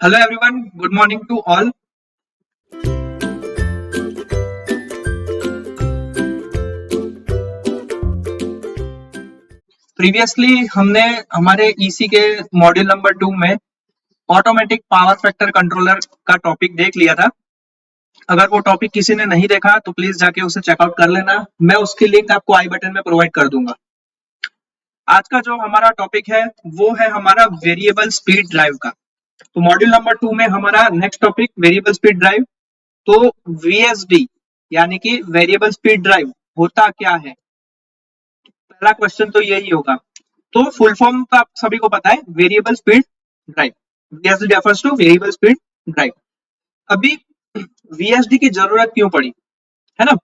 Hello everyone, good morning to all. Previously हमने हमारे EC के मॉड्यूल नंबर 2 में ऑटोमेटिक पावर फैक्टर कंट्रोलर का टॉपिक देख लिया था। अगर वो टॉपिक किसी ने नहीं देखा तो प्लीज जाके उसे चेकआउट कर लेना। मैं उसकी लिंक आपको आई बटन में प्रोवाइड कर दूंगा। आज का जो हमारा टॉपिक है वो है हमारा वेरिएबल स्पीड ड्राइव का। तो मॉड्यूल नंबर 2 में हमारा next topic variable speed drive. तो वीएसडी यानी कि वेरिएबल स्पीड ड्राइव होता क्या है, पहला क्वेश्चन तो यही होगा। तो फुल फॉर्म तो आप सभी को पता है, variable speed drive. VSD refers two variable speed drive. अभी वीएसडी की जरूरत क्यों पड़ी, है ना?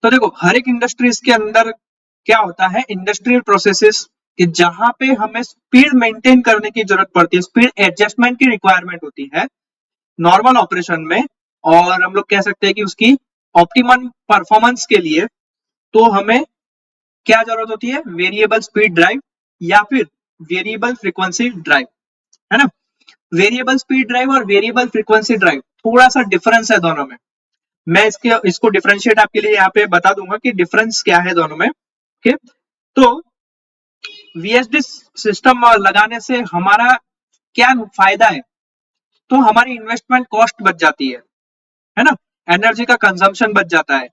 तो देखो, हर एक इंडस्ट्रीज के अंदर क्या होता है, इंडस्ट्रियल प्रोसेसेस कि जहां पे हमें स्पीड मेंटेन करने की जरूरत पड़ती है, स्पीड एडजस्टमेंट की रिक्वायरमेंट होती है नॉर्मल ऑपरेशन में, और हम लोग कह सकते हैं कि उसकी ऑप्टिमम परफॉर्मेंस के लिए तो हमें क्या जरूरत होती है, वेरिएबल स्पीड ड्राइव या फिर वेरिएबल फ्रीक्वेंसी ड्राइव, है ना? वेरिएबल स्पीड ड्राइव और वेरिएबल फ्रीक्वेंसी ड्राइव थोड़ा सा डिफरेंस है दोनों में। मैं इसको डिफरेंशिएट आपके लिए यहाँ पे बता दूंगा कि डिफरेंस क्या है दोनों में। ओके, तो वीएसडी सिस्टम लगाने से हमारा क्या फायदा है, तो हमारी इन्वेस्टमेंट कॉस्ट बच जाती है ना? एनर्जी का कंजम्पशन बच जाता है,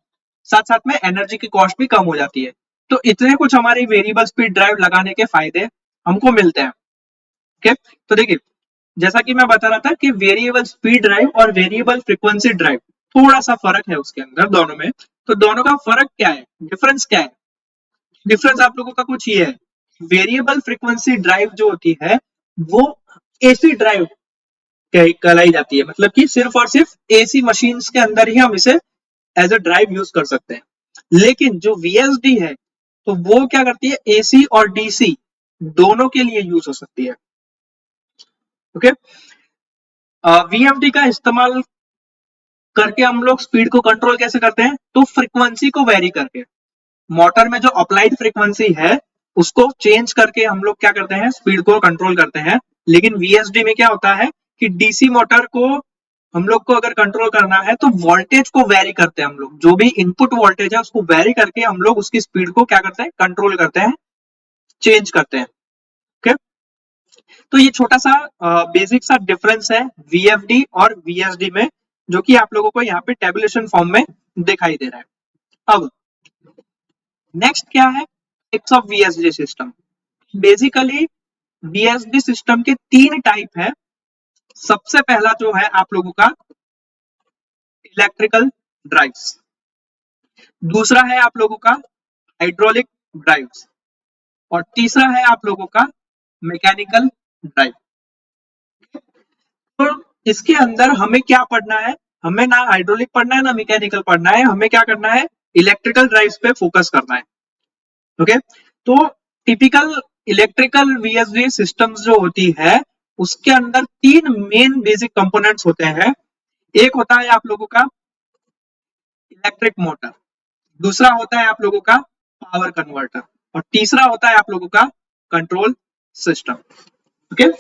साथ साथ में एनर्जी की कॉस्ट भी कम हो जाती है। तो इतने कुछ हमारी वेरिएबल स्पीड ड्राइव लगाने के फायदे हमको मिलते हैं। ओके, तो देखिए, जैसा कि मैं बता रहा था कि वेरिएबल स्पीड ड्राइव और वेरिएबल फ्रीक्वेंसी ड्राइव थोड़ा सा फर्क है उसके अंदर दोनों में। तो दोनों का फर्क क्या है, डिफरेंस क्या है? डिफरेंस आप लोगों का कुछ ये है, वेरिएबल फ्रीक्वेंसी ड्राइव जो होती है वो एसी ड्राइव कहलाई जाती है, मतलब कि सिर्फ और सिर्फ एसी मशीन्स के अंदर ही हम इसे एज अ ड्राइव यूज कर सकते हैं। लेकिन जो वीएसडी है तो वो क्या करती है, एसी और डीसी दोनों के लिए यूज हो सकती है। ओके, वीएफडी का इस्तेमाल करके हम लोग स्पीड को कंट्रोल कैसे करते हैं, तो फ्रीक्वेंसी को वेरी करके, मोटर में जो अप्लाइड फ्रीक्वेंसी है उसको चेंज करके हम लोग क्या करते हैं, स्पीड को कंट्रोल करते हैं। लेकिन वीएसडी में क्या होता है कि डीसी मोटर को हम लोग को अगर कंट्रोल करना है तो वोल्टेज को वेरी करते हैं हम लोग, जो भी इनपुट वोल्टेज है उसको वेरी करके हम लोग उसकी स्पीड को क्या करते हैं, कंट्रोल करते हैं, चेंज करते हैं। ओके, तो ये छोटा सा बेसिक सा डिफरेंस है वीएफडी और वीएसडी में, जो कि आप लोगों को यहाँ पे टेबुलेशन फॉर्म में दिखाई दे रहा है। अब नेक्स्ट क्या है, types of VSD system. Basically VSD system के तीन टाइप है। सबसे पहला जो है आप लोगों का इलेक्ट्रिकल ड्राइव्स, दूसरा है आप लोगों का हाइड्रोलिक ड्राइव्स, और तीसरा है आप लोगों का मैकेनिकल ड्राइव। तो इसके अंदर हमें क्या पढ़ना है, हमें ना हाइड्रोलिक पढ़ना है ना मैकेनिकल पढ़ना है, हमें क्या करना है, इलेक्ट्रिकल ड्राइव्स पे फोकस करना है। ओके, तो टिपिकल इलेक्ट्रिकल वीएसडी सिस्टम्स जो होती है उसके अंदर तीन मेन बेसिक कंपोनेंट्स होते हैं। एक होता है आप लोगों का इलेक्ट्रिक मोटर, दूसरा होता है आप लोगों का पावर कन्वर्टर, और तीसरा होता है आप लोगों का कंट्रोल सिस्टम। ओके,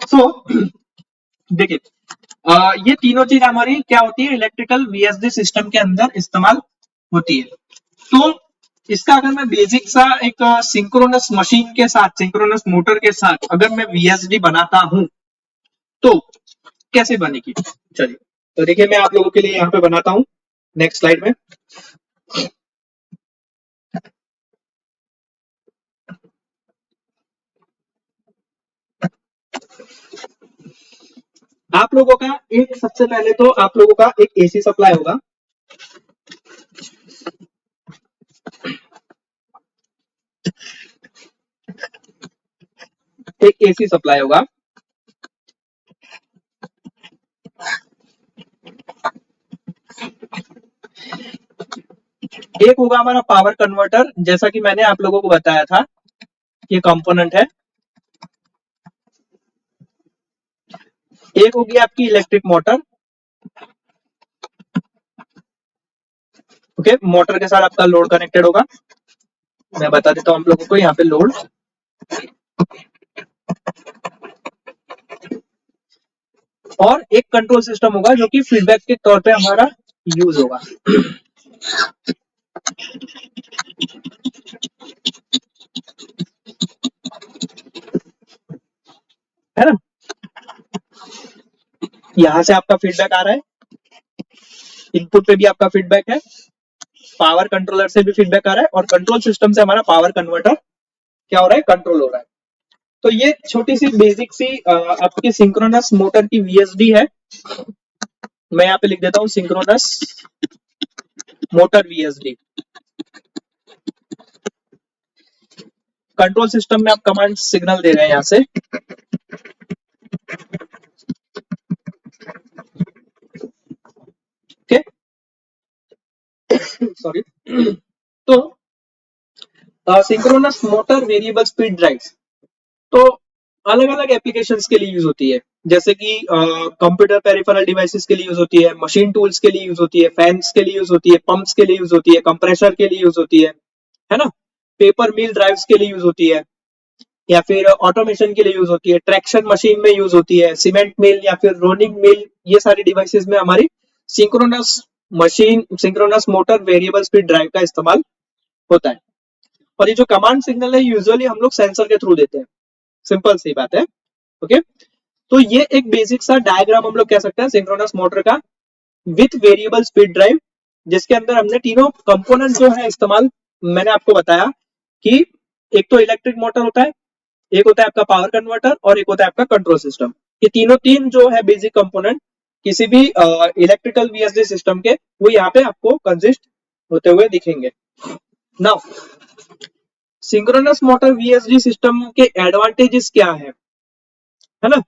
सो देखिए, ये तीनों चीज हमारी क्या होती है, इलेक्ट्रिकल वीएसडी सिस्टम के अंदर इस्तेमाल होती है। तो इसका अगर मैं बेसिक सा एक सिंक्रोनस मशीन के साथ, सिंक्रोनस मोटर के साथ अगर मैं वीएसडी बनाता हूं तो कैसे बनेगी, चलिए तो देखिए मैं आप लोगों के लिए यहाँ पे बनाता हूं नेक्स्ट स्लाइड में। आप लोगों का एक, सबसे पहले तो आप लोगों का एक एसी सप्लाई होगा। एक एसी सप्लाई होगा, एक होगा हमारा पावर कन्वर्टर, जैसा कि मैंने आप लोगों को बताया था ये कंपोनेंट है। एक होगी आपकी इलेक्ट्रिक मोटर। ओके, मोटर के साथ आपका लोड कनेक्टेड होगा। मैं बता देता हूं आप लोगों को यहाँ पे लोड, और एक कंट्रोल सिस्टम होगा जो कि फीडबैक के तौर पे हमारा यूज होगा। है ना, यहां से आपका फीडबैक आ रहा है, इनपुट पे भी आपका फीडबैक है, पावर कंट्रोलर से भी फीडबैक आ रहा है, और कंट्रोल सिस्टम से हमारा पावर कन्वर्टर क्या हो रहा है, कंट्रोल हो रहा है। तो ये छोटी सी बेसिक सी आपकी सिंक्रोनस मोटर की वीएसडी है। मैं यहाँ पे लिख देता हूँ synchronous motor VSD. Control system में आप कमांड सिग्नल दे रहे हैं यहाँ से, ओके, सॉरी। तो synchronous motor variable speed drives तो अलग अलग एप्लीकेशंस के लिए यूज होती है, जैसे कि कंप्यूटर पेरिफेरल डिवाइसेस के लिए यूज होती है, मशीन टूल्स के लिए यूज होती है, फैंस के लिए यूज होती है, पंप्स के लिए यूज होती है, कंप्रेसर के लिए यूज होती है ना, पेपर मिल ड्राइव्स के लिए यूज होती है, या फिर ऑटोमेशन के लिए यूज होती है, ट्रैक्शन मशीन में यूज होती है, सीमेंट मिल या फिर रोलिंग मिल, ये सारी डिवाइसेस में हमारी synchronous machine, synchronous motor variable speed drive का इस्तेमाल होता है। और ये जो कमांड सिग्नल है यूजुअली हम लोग सेंसर के थ्रू देते हैं, सिंपल सी बात है, ओके। तो ये एक बेसिक सा डायग्राम हम लोग कह सकते हैं सिंक्रोनस मोटर का विथ वेरिएबल स्पीड ड्राइव, जिसके अंदर हमने तीनों कंपोनेंट जो है इस्तेमाल, मैंने आपको बताया कि एक तो इलेक्ट्रिक मोटर होता है, एक होता है आपका पावर कन्वर्टर, और एक होता है आपका कंट्रोल सिस्टम। ये तीन जो है बेसिक कंपोनेंट किसी भी इलेक्ट्रिकल वीएसडी सिस्टम के, वो यहाँ पे आपको कंसिस्ट होते हुए दिखेंगे। Now synchronous motor VSD system के एडवांटेजेस क्या है ना,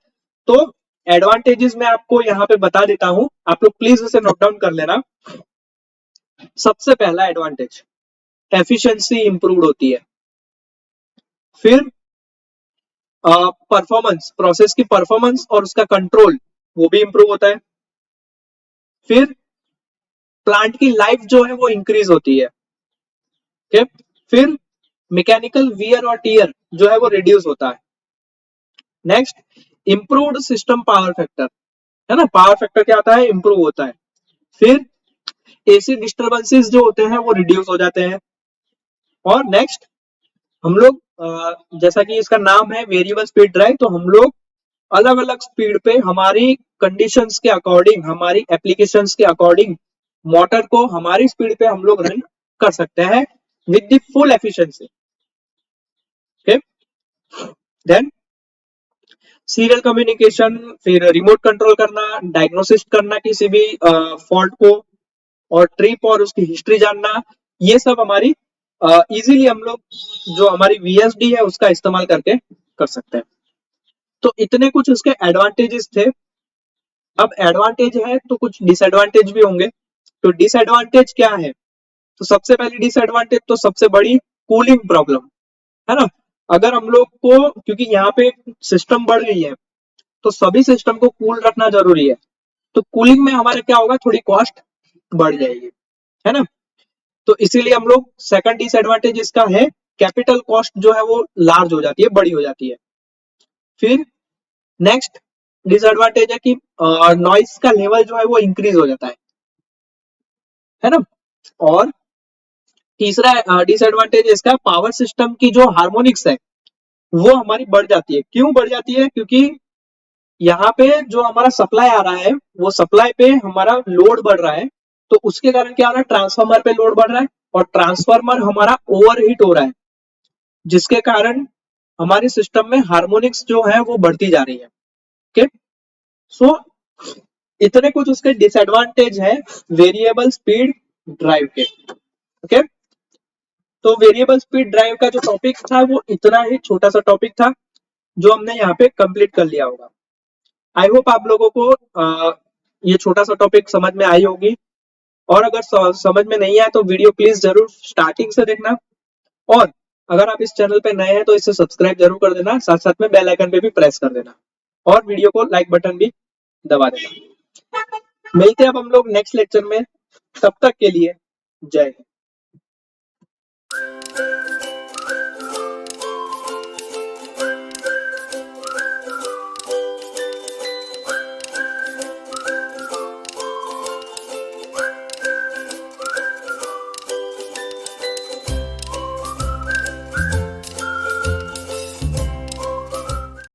तो एडवांटेजेस मैं आपको यहाँ पे बता देता हूं, आप लोग प्लीज उसे नोट डाउन कर लेना। सबसे पहला एडवांटेज, एफिशिएंसी इंप्रूव होती है। फिर परफॉर्मेंस, प्रोसेस की परफॉर्मेंस और उसका कंट्रोल वो भी इंप्रूव होता है। फिर प्लांट की लाइफ जो है वो इंक्रीज होती है, okay? फिर मैकेनिकल वियर और टीयर जो है वो रिड्यूस होता है। Next, improved system power factor, है ना, पावर फैक्टर क्या होता है, इंप्रूव होता है। फिर एसी डिस्टर्बेंसेस जो होते हैं वो रिड्यूस हो जाते हैं। और नेक्स्ट, हम लोग जैसा कि इसका नाम है वेरिएबल स्पीड ड्राइव, तो हम लोग अलग अलग स्पीड पे हमारी कंडीशंस के अकॉर्डिंग, हमारी एप्लीकेशंस के अकॉर्डिंग मोटर को हमारी स्पीड पे हम लोग रन कर सकते हैं with the full efficiency, okay. Then serial communication, फिर रिमोट कंट्रोल करना, डायग्नोसिस करना किसी भी फॉल्ट को, और ट्रिप और उसकी हिस्ट्री जानना, ये सब हमारी इजीली हम लोग जो हमारी वीएसडी है उसका इस्तेमाल करके कर सकते हैं। तो इतने कुछ उसके एडवांटेजेस थे। अब एडवांटेज है तो कुछ डिसएडवांटेज भी होंगे। तो डिसएडवांटेज क्या है, तो सबसे पहली डिसएडवांटेज तो सबसे बड़ी, कूलिंग प्रॉब्लम, है ना। अगर हम लोग को, क्योंकि यहाँ पे सिस्टम बढ़ गई है तो सभी सिस्टम को कूल रखना जरूरी है, तो कूलिंग में हमारा क्या होगा, थोड़ी कॉस्ट बढ़ जाएगी, है ना। तो इसीलिए हम लोग, सेकंड डिसएडवांटेज इसका है, कैपिटल कॉस्ट जो है वो लार्ज हो जाती है, बड़ी हो जाती है। फिर नेक्स्ट डिसएडवांटेज है कि नॉइस का लेवल जो है वो इंक्रीज हो जाता है ना। और तीसरा डिसएडवांटेज इसका, पावर सिस्टम की जो हार्मोनिक्स है वो हमारी बढ़ जाती है। क्यों बढ़ जाती है, क्योंकि यहाँ पे जो हमारा सप्लाई आ रहा है वो सप्लाई पे हमारा लोड बढ़ रहा है, तो उसके कारण क्या हो रहा है, ट्रांसफार्मर पे लोड बढ़ रहा है, और ट्रांसफार्मर हमारा ओवरहीट हो रहा है, जिसके कारण हमारे सिस्टम में हार्मोनिक्स जो है वो बढ़ती जा रही है, ओके। सो इतने कुछ उसके डिसएडवांटेज है वेरिएबल स्पीड ड्राइव के, ओके। तो वेरिएबल स्पीड ड्राइव का जो टॉपिक था वो इतना ही छोटा सा टॉपिक था जो हमने यहाँ पे कंप्लीट कर लिया होगा। आई होप आप लोगों को ये छोटा सा टॉपिक समझ में आई होगी, और अगर समझ में नहीं आया तो वीडियो प्लीज जरूर स्टार्टिंग से देखना, और अगर आप इस चैनल पे नए हैं तो इसे सब्सक्राइब जरूर कर देना, साथ साथ में बेल आइकन पे भी प्रेस कर देना, और वीडियो को लाइक बटन भी दबा देना। मिलते हैं अब हम लोग नेक्स्ट लेक्चर में, तब तक के लिए जय हिंद।